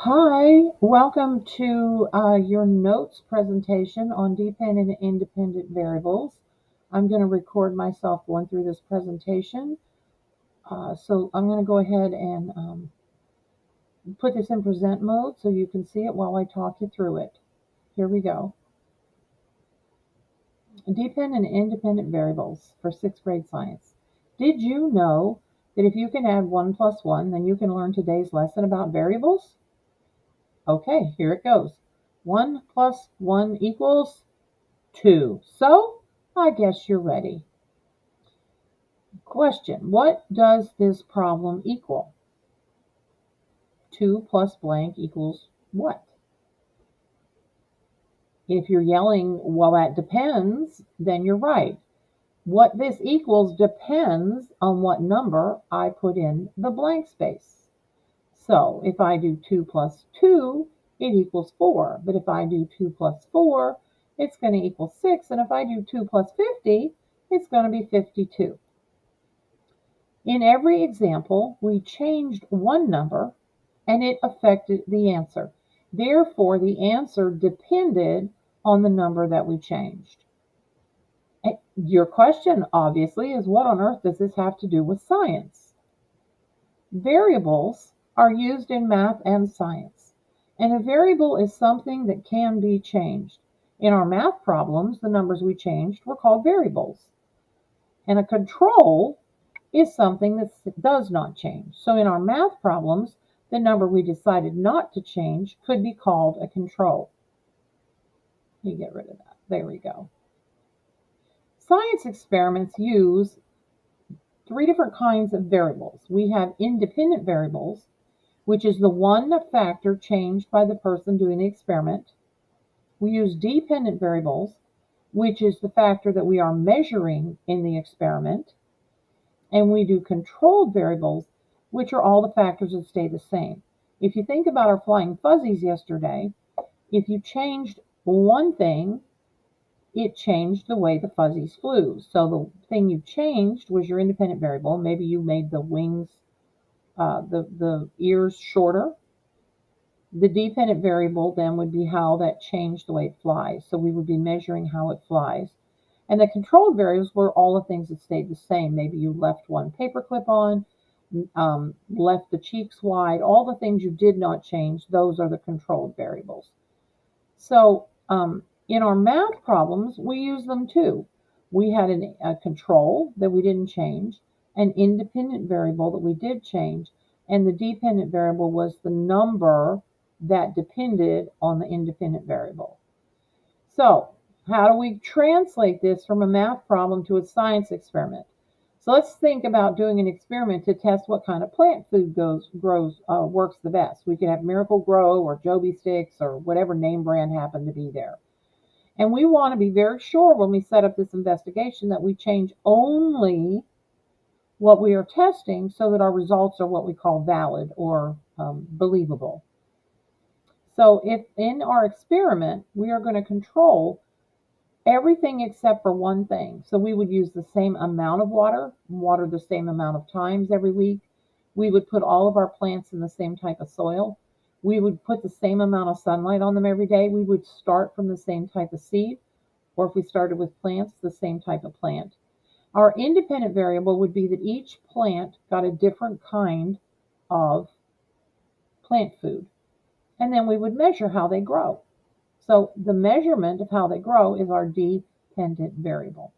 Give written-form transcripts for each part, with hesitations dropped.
Hi, welcome to your notes presentation on dependent and independent variables. I'm going to record myself going through this presentation. So I'm going to go ahead and put this in present mode so you can see it while I talk you through it. Here we go. Dependent and independent variables for 6th grade science. Did you know that if you can add 1 plus 1, then you can learn today's lesson about variables? Okay, here it goes. 1 plus 1 equals 2. So, I guess you're ready. Question, what does this problem equal? 2 plus blank equals what? If you're yelling, well, that depends, then you're right. What this equals depends on what number I put in the blank space. So, if I do 2 plus 2, it equals 4. But if I do 2 plus 4, it's going to equal 6. And if I do 2 plus 50, it's going to be 52. In every example, we changed one number and it affected the answer. Therefore, the answer depended on the number that we changed. Your question, obviously, is what on earth does this have to do with science? Variables are used in math and science, and a variable is something that can be changed. In our math problems, the numbers we changed were called variables, and a control is something that does not change. So in our math problems, the number we decided not to change could be called a control. You get rid of that. There we go. Science experiments use 3 different kinds of variables. We have independent variables, which is the one factor changed by the person doing the experiment. We use dependent variables, which is the factor that we are measuring in the experiment. And we do controlled variables, which are all the factors that stay the same. If you think about our flying fuzzies yesterday, if you changed one thing, it changed the way the fuzzies flew. So the thing you changed was your independent variable. Maybe you made the wings, the ears shorter. The dependent variable then would be how that changed the way it flies. So we would be measuring how it flies. And the controlled variables were all the things that stayed the same. Maybe you left one paperclip on, left the cheeks wide, all the things you did not change, those are the controlled variables. So in our math problems, we use them too. We had a control that we didn't change, an independent variable that we did change, and the dependent variable was the number that depended on the independent variable. So how do we translate this from a math problem to a science experiment? So let's think about doing an experiment to test what kind of plant food works the best. We could have Miracle-Gro or Joby Sticks or whatever name brand happened to be there. And we want to be very sure when we set up this investigation that we change only what we are testing so that our results are what we call valid or believable. So if in our experiment, we are going to control everything except for one thing. So we would use the same amount of water the same amount of times every week. We would put all of our plants in the same type of soil. We would put the same amount of sunlight on them every day. We would start from the same type of seed, or if we started with plants, the same type of plant. Our independent variable would be that each plant got a different kind of plant food. And then we would measure how they grow. So the measurement of how they grow is our dependent variable.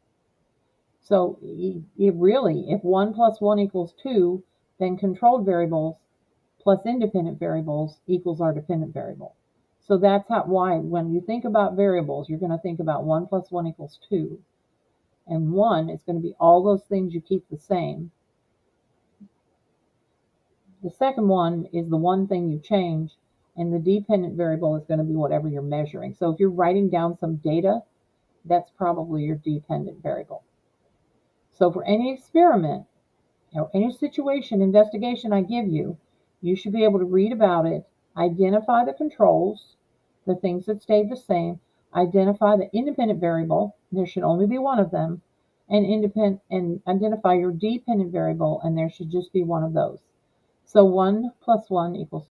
So if 1 plus 1 equals 2, then controlled variables plus independent variables equals our dependent variable. So that's why when you think about variables, you're going to think about 1 plus 1 equals 2. And 1 is going to be all those things you keep the same. The second one is the one thing you change, and the dependent variable is going to be whatever you're measuring. So if you're writing down some data, that's probably your dependent variable. So for any experiment or any situation, investigation I give you, you should be able to read about it, identify the controls, the things that stayed the same, identify the independent variable, there should only be one of them, and identify your dependent variable, and there should just be one of those. So 1 plus 1 equals